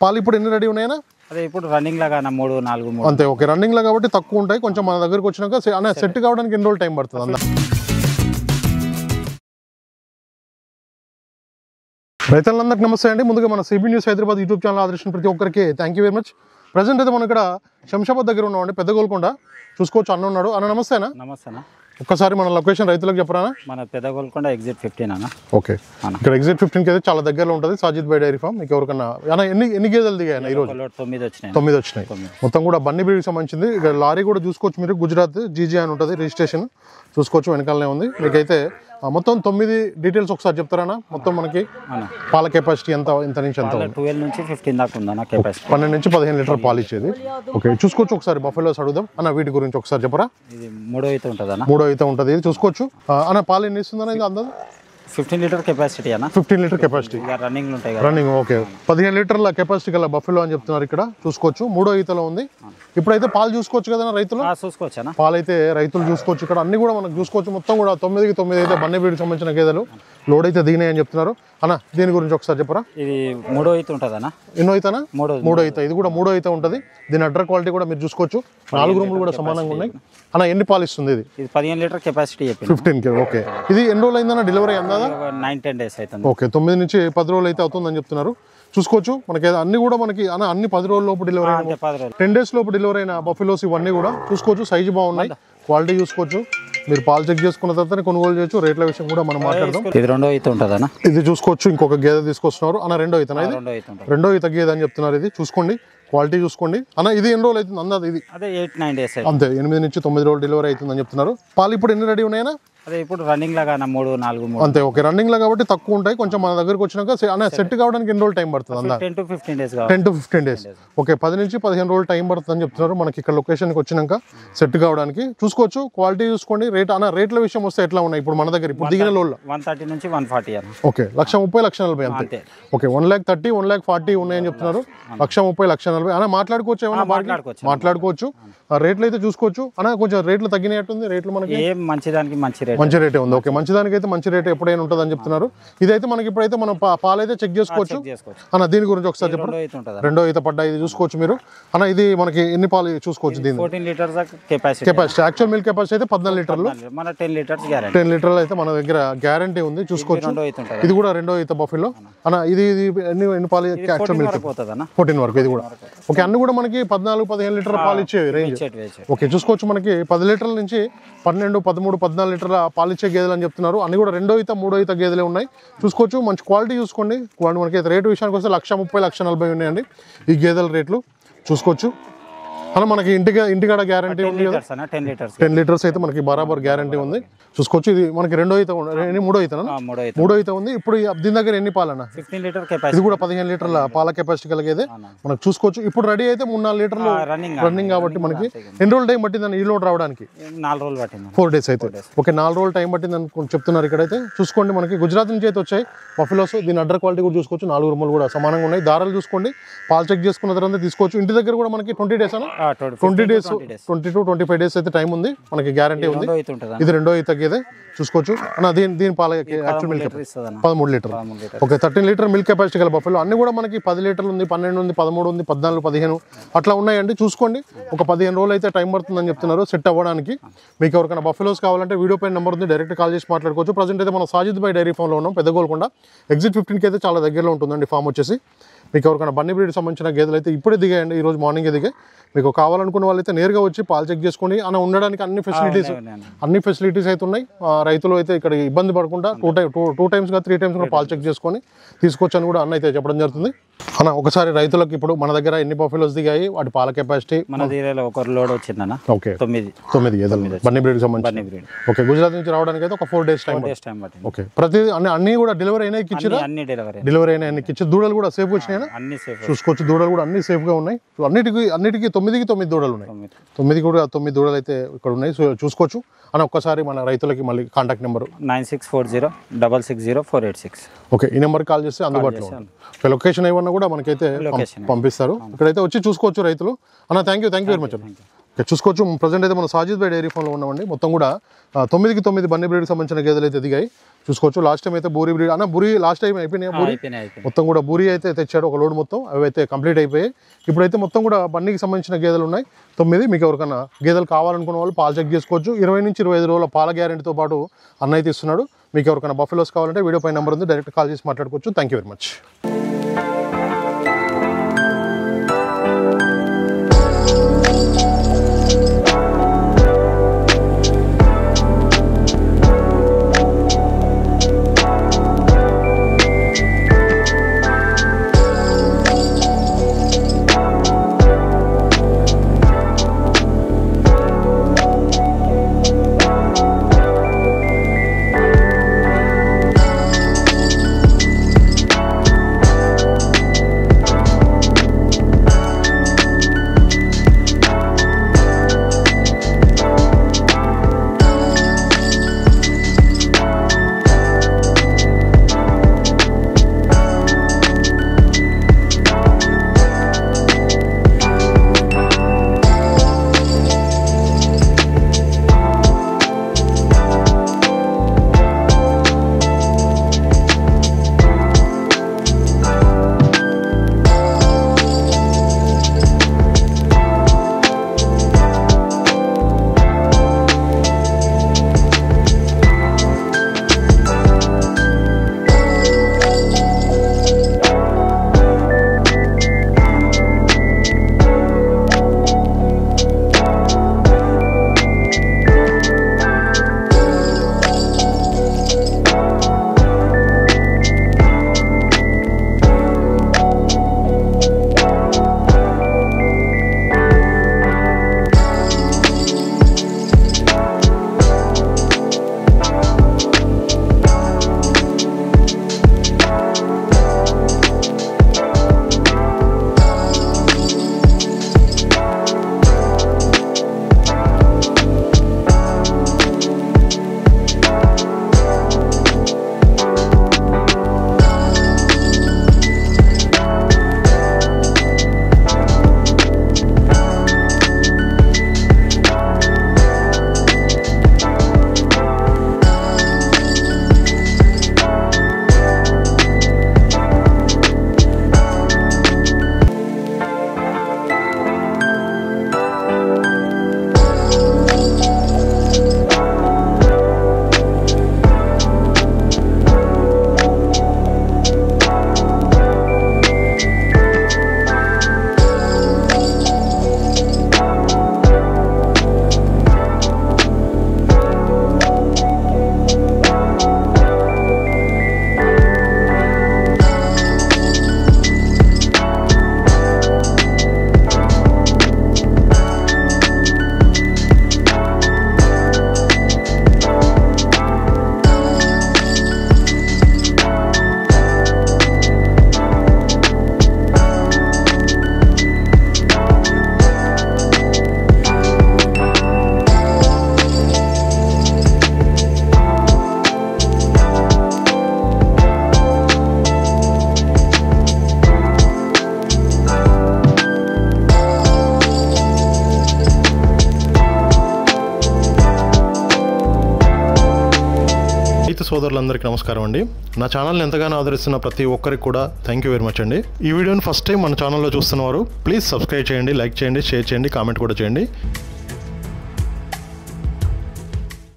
పాలు ఇప్పుడు ఎన్ని రెడీ ఉన్నాయనా? అదే ఇప్పుడు రన్నింగ్ లాగా 3, 4, 3 అంతే. ఓకే, రన్నింగ్ లా కాబట్టి తక్కువ ఉంటాయి. కొంచెం మన దగ్గరకు వచ్చినాక సెట్ కావడానికి ఎన్ని రోజులు టైం పడుతుంది అన్న? రైతులందరికీ నమస్తే అండి. ముందుగా మన CB news Hyderabad YouTube channel ఆదర్శించిన ప్రతి ఒక్కరికి thank you very much. Present అయితే మనం ఇక్కడ శంషాబాద్ దగ్గర ఉన్నామండి, పెద్ద గోల్కొండ. చూసుకోవచ్చు, అన్న ఉన్నాడు. అన్న నమస్తే అన్న. నమస్తే అన్న. ఒక్కసారి మన లొకేషన్ రైతులకు చెప్పరా? మన పెద్ద గోల్కొండ ఎగ్జిట్ 15 అన్న. ఓకే, ఇక్కడ ఎగ్జిట్ 15 అయితే చాలా దగ్గరలో ఉంటుంది సాజిద్ బై డైరీ ఫామ్. మీకు ఎవరికన్నా అన్న ఎన్ని గేదెలు దిగాయి ఈ రోజు? 9 వచ్చినాయి. మొత్తం కూడా బన్నీ బ్రీడ్కి సంబంధించింది. ఇక్కడ లారీ కూడా చూసుకోవచ్చు మీరు, గుజరాత్ జీజీ అని ఉంటుంది రిజిస్ట్రేషన్, చూసుకోవచ్చు వెనకాలనే ఉంది. మీకైతే మొత్తం 9 డీటెయిల్స్ ఒకసారి చెప్తారా? మొత్తం మనకి పాల కెపాసిటీ ఎంత నుంచి ఎంత? 12 నుంచి 15 దాకా ఉందన్న కెపాసిటీ. 12 నుంచి 15 లీటర్ పాలు ఇచ్చేది. ఓకే, చూసుకోవచ్చు. ఒకసారి బఫెలోస్ అడుగుదాం అన్న, వీటి గురించి ఒకసారి చెప్పరా? ఇది 3వ ఈత ఉంటుంది అన్న. 3వ ఈత ఉంటుంది. ఇది చూసుకోవచ్చు అన్న. పాలు ఎన్ని ఇస్తుందన్న ఇది అందాజు? 15 లీటర్ కెపాసిటీ అన్న. 15 లీటర్ కెపాసిటీ రన్నింగ్ ఉంటాయి. Running okay. 15 లీటర్ల కెపాసిటీ గల బఫెలో అని చెప్తున్నారు ఇక్కడ. చూసుకోవచ్చు 3వ ఈతలో ఉంది. ఇప్పుడైతే పాలు చూసుకోవచ్చు కదా రైతులు? చూసుకోవచ్చు అన్న. పాలు అయితే రైతులు చూసుకోవచ్చు. ఇక్కడ అన్ని కూడా మనకు చూసుకోవచ్చు. మొత్తం కూడా 9కి 9 అయితే బన్నీ బ్రీడ్కి సంబంధించిన గేదెలు లోడ్ అయితే దిగినాయి అని చెప్తున్నారు అన్న. దీని గురించి ఒకసారి చెప్పరా? ఇది 3వ ఈత ఉంటుంది అన్న. ఎన్నో ఈతనా? 3వ ఈత. ఇది కూడా 3వ ఈత ఉంటుంది. దీని అడ్డర్ క్వాలిటీ కూడా మీరు చూసుకోవచ్చు. 4 రూములు కూడా సమానంగా ఉన్నాయి అన్న. ఎన్ని పాలు ఇస్తుంది ఇది? 15 లీటర్ కెపాసిటీ 15K. ఓకే, ఇది ఎన్ని రోజులు అయిందన్న డెలివరీ అందాదా? 9-10 days అవుతుంది. ఓకే, 9 నుంచి 10 రోజులు అయితే అవుతుందని చెప్తున్నారు. చూసుకోవచ్చు మనకి అన్ని కూడా మనకి అన్ని 10 రోజుల లోపు డెలివరీ అయిన 10 days లోపు డెలివరీ అయిన బఫెలోస్ ఇవన్నీ కూడా చూసుకోవచ్చు. సైజు బాగున్నాయి, క్వాలిటీ చూసుకోవచ్చు. మీరు పాలు చెక్ చేసుకున్న తర్వాతనే కొనుగోలు చేయొచ్చు. రేట్ల విషయం కూడా మనం మాట్లాడదాం. ఇది 2వ ఈత ఉంటుంది అన్న. ఇది చూసుకోవచ్చు. ఇంకొక గేదె తీసుకొస్తున్నారు అన్న. 2వ ఈతనా? ఇది 2వ ఈత గేదె అని చెప్తున్నారు. ఇది చూసుకోండి, క్వాలిటీ చూసుకోండి అన్న. ఇది ఎన్ని రోజులు అవుతుంది అందాది? ఇది అదే 8-9 days అంతే. 8 నుంచి 9 రోజులు డెలివరీ అవుతుందని చెప్తున్నారు. పాలు ఇప్పుడు ఎన్ని రెడీ ఉన్నాయనా? అదే ఇప్పుడు రన్నింగ్ లాగా 3, 4, 3 అంతే. ఓకే, రన్నింగ్ లా కాబట్టి తక్కువ ఉంటాయి. కొంచెం మన దగ్గరకు వచ్చినాక సెట్ కావడానికి ఎన్ని రోజులు టైం పడుతుంది అందా? 10 to 15 days. 10 to 15 days. Okay, 10 నుంచి 15 రోజులు టైం పడుతుంది అని చెప్తున్నారు. మనకి ఇక్కడ లొకేషన్కి వచ్చినాక సెట్ కావడానికి. చూసుకోవచ్చు, క్వాలిటీ చూసుకోండి. రేట్ల విషయం వస్తే ఎట్లా ఉన్నాయి ఇప్పుడు మన దగ్గర? ఇప్పుడు దిగిన లోడ్ల 130 నుంచి 140 అన్న. ఓకే, 130, 140 అంతే. ఓకే, 130, 140 ఉన్నాయని చెప్తున్నారు. 130, 140 అన్న. మాట్లాడుకోవచ్చు, ఏమన్నా మాట్లాడుకోవచ్చు. రేట్లు అయితే చూసుకోవచ్చు అన్న. కొంచెం రేట్లు తగ్గినట్టుంది. రేట్లు మనకి మంచిదానికి మంచి రేటే ఉంది. ఓకే, మంచిదానికి అయితే మంచి రేట్ ఎప్పుడైనా ఉంటుంది అని చెప్తున్నారు. ఇదైతే మనకి ఇప్పుడైతే మనం పాలు అయితే చెక్ చేసుకోవచ్చు అన్న. దీని గురించి ఒకసారి చెప్పండి. 2వ ఈత పడ్డా ఇది చూసుకోవచ్చు మీరు అన్న. ఇది మనకి ఎన్ని పాలు చూసుకోవచ్చు? దీని 14 litres capacity. Actual milk capacity అయితే 14 లీటర్లు. మన 10 లీటర్స్ గ్యారెంటీ. 10 లీటర్లు అయితే మన దగ్గర గ్యారంటీ ఉంది. చూసుకోవచ్చు. ఇది కూడా 2వ ఈత బఫెలో అన్న. ఇది ఎన్ని పాలు? యాక్చువల్ మిల్క్ 14 వరకు. ఇది కూడా ఓకే. అన్ని కూడా మనకి 14, 15 లీటర్ల పాలు ఇచ్చేవి రేంజ్. ఓకే, చూసుకోవచ్చు. మనకి 10 లీటర్ల నుంచి 12, 13, 14 లీటర్ల పాలిచ్చే గేదెలు అని చెప్తున్నారు. అన్ని కూడా 2వ ఈత, 3వ ఈత గేదెలే ఉన్నాయి. చూసుకోవచ్చు, మంచి క్వాలిటీ చూసుకోండి. మనకి రేటు విషయానికి వస్తే 130, 140 ఉన్నాయండి ఈ గేదెల రేట్లు. చూసుకోవచ్చు అన్న. మనకి ఇంటికాడ గ్యారంటీ ఉంది కదా. 10 లీటర్స్ అయితే మనకి బరాబర్ గ్యారంటీ ఉంది. చూసుకోవచ్చు. ఇది మనకి 2వ ఈత, 3వ ఈత 3వ ఈత ఉంది. ఇప్పుడు దీని దగ్గర ఎన్ని పాలన్నా? 15 లీటర్ కెపాసిటీ. ఇది కూడా 15 లీటర్ల పాల కెపాసిటీ కలిగేది మనకు. చూసుకోవచ్చు. ఇప్పుడు రెడీ అయితే 3-4 లీటర్లు రన్నింగ్ కాబట్టి మనకి ఎన్ని రోజులు టైం పట్టిందని ఈ లోడ్ రావడానికి? 4 రోజులు పట్టింది. 4 days అయితే. ఓకే, 4 రోజులు టైం పట్టింది అని చెప్తున్నారు ఇక్కడైతే. చూసుకోండి, మనకి గుజరాత్ నుంచి అయితే వచ్చాయి బఫెలోస్. దీని అడ్డర్ క్వాలిటీ కూడా చూసుకోవచ్చు. 4 రూములు కూడా సమానంగా ఉన్నాయి. దారాలు చూసుకోండి. పాలు చెక్ చేసుకున్న తర్వాత తీసుకోవచ్చు. ఇంటి దగ్గర కూడా మనకి 20 days అన్న. 20 days, 20 to 25 days అయితే టైం ఉంది. మనకి గ్యారంటీ ఉంది. ఇది 2వ ఈత గేదె. చూసుకోవచ్చు అన్న. దీని పాల actual milk 13 litre. Okay, 13 litre milk capacity గల బఫెలో. అన్ని కూడా మనకి 10 లీటర్లు ఉంది, 12 ఉంది, 13 ఉంది, 14, 15 అట్లా ఉన్నాయండి. చూసుకోండి. ఒక 15 రోజులు అయితే టైం పడుతుందని చెప్తున్నారు సెట్ అవ్వడానికి. మీకు ఎవరికైనా బఫెలోస్ కావాలంటే వీడియో పైన నెంబర్ ఉంది, డైరెక్ట్ కాల్ చేసి మాట్లాడుకోవచ్చు. ప్రజెంట్ అయితే మనం సాజిద్ బై డైరీ ఫామ్లో ఉన్నాం, పెద్ద గోల్కొండ. ఎగ్జిట్ 15కి అయితే చాలా దగ్గరలో ఉంటుందండి ఫామ్ వచ్చేసి. మీకు ఎవరికైనా బన్నీ బ్రీడ్ సంబంధించిన గేదెలు అయితే ఇప్పుడే దిగాయండి, ఈరోజు మార్నింగ్ దిగాయి. మీకు కావాలనుకున్న వాళ్ళైతే నేరుగా వచ్చి పాలు చెక్ చేసుకుని అన్న ఉండడానికి అన్ని ఫెసిలిటీస్ అయితే ఉన్నాయి. రైతులు అయితే ఇక్కడ ఇబ్బంది పడకుండా 2 times 3 times కూడా పాలు చెక్ చేసుకొని తీసుకోవచ్చు అని కూడా అన్న అయితే చెప్పడం జరుగుతుంది. అన్న ఒకసారి రైతులకు ఇప్పుడు మన దగ్గర ఎన్ని బఫెలోస్ దిగాయి, వాటి పాల కెపాసిటీ? మన దగ్గర ఒక లోడ్ వచ్చిందన్న. ఓకే, 9 గేదెలు బన్నీ బ్రీడ్ సంబంధించి. ఓకే, గుజరాత్ నుంచి రావడానికి అయితే ఒక 4 days టైం పట్టింది. ఓకే, ప్రతి అన్ని కూడా డెలివరీ అయినా ఇచ్చిరా? డెలివరీ అయినా ఇచ్చి. దూడలు కూడా సేఫ్ వచ్చినాయి చూసుకోవచ్చు. దూడలు కూడా అన్ని సేఫ్ గా ఉన్నాయి. అన్నిటికీ 9 దూడలు ఉన్నాయి. 9 దూడలు అయితే ఇక్కడ ఉన్నాయి. చూసుకోవచ్చు అన్న. ఒక్కసారి మన రైతులకి మళ్ళీ కాంటాక్ట్ నెంబర్ 9640660486. ఓకే, ఈ నెంబర్కి కాల్ చేస్తే అందుబాటులో ఉంది. లొకేషన్ ఏమన్నా కూడా మనకైతే పంపిస్తారు. ఇక్కడైతే వచ్చి చూసుకోవచ్చు రైతులు. అన్న థ్యాంక్ యూ వెరీ మచ్. చూసుకోవచ్చు ప్రజెంట్ అయితే మన సాజిద్ భాయ్ డైరీ ఫామ్లో ఉన్నామండి. మొత్తం కూడా 9కి 9 బన్నీ బ్రీడ్కి సంబంధించిన గేదెలు అయితే దిగాయి. చూసుకోవచ్చు లాస్ట్ టైం అయితే బూరి బ్రీడ్ అన్న బూరి లాస్ట్ టైం అయిపోయినాయి. బూరి మొత్తం కూడా బూరి అయితే తెచ్చాడు ఒక లోడ్ మొత్తం, అవి అయితే కంప్లీట్ అయిపోయాయి. ఇప్పుడైతే మొత్తం కూడా బన్నీకి సంబంధించిన గేదెలు ఉన్నాయి 9. మీకు ఎవరికైనా గేదెలు కావాలనుకున్న వాళ్ళు పాలు చెక్ చేసుకోవచ్చు. 20 నుంచి 25 రోజుల పాల గ్యారెంటీతో పాటు అన్న అయితే ఇస్తున్నాడు. మీకు ఎవరికైనా బఫెలోస్ కావాలంటే వీడియో పై నెంబర్ ఉంది, డైరెక్ట్ కాల్ చేసి మాట్లాడుకోవచ్చు. Thank you very much. సోదరులందరికీ నమస్కారం అండి. నా ఛానల్ని ఎంతగానో ఆదరిస్తున్న ప్రతి ఒక్కరికి కూడా థ్యాంక్ యూ వెరీ మచ్ అండి. ఈ వీడియోని ఫస్ట్ టైం మన ఛానల్లో చూస్తున్నవారు ప్లీజ్ సబ్స్క్రైబ్ చేయండి, లైక్ చేయండి, షేర్ చేయండి, కామెంట్ కూడా చేయండి.